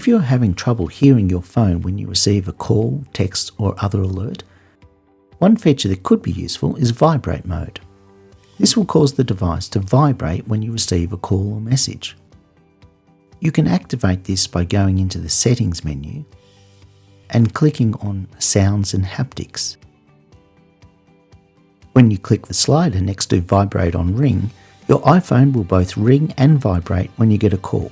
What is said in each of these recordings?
If you are having trouble hearing your phone when you receive a call, text or other alert, one feature that could be useful is Vibrate mode. This will cause the device to vibrate when you receive a call or message. You can activate this by going into the Settings menu and clicking on Sounds and Haptics. When you click the slider next to Vibrate on Ring, your iPhone will both ring and vibrate when you get a call.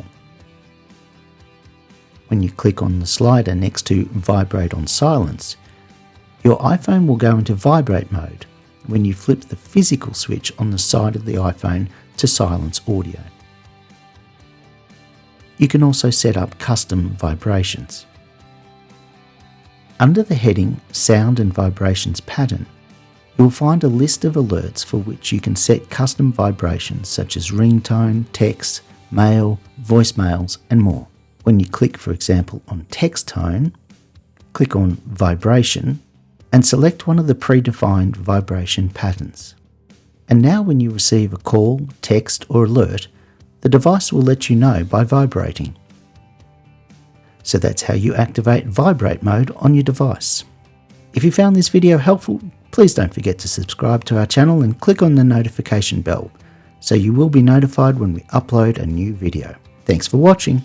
When you click on the slider next to Vibrate on Silence, your iPhone will go into Vibrate mode when you flip the physical switch on the side of the iPhone to silence audio. You can also set up custom vibrations. Under the heading Sound and Vibrations Pattern, you will find a list of alerts for which you can set custom vibrations such as ringtone, text, mail, voicemails, and more. When you click, for example, on text tone, click on Vibration and select one of the predefined vibration patterns. And now when you receive a call, text, or alert, the device will let you know by vibrating. So that's how you activate Vibrate mode on your device. If you found this video helpful, please don't forget to subscribe to our channel and click on the notification bell so you will be notified when we upload a new video. Thanks for watching.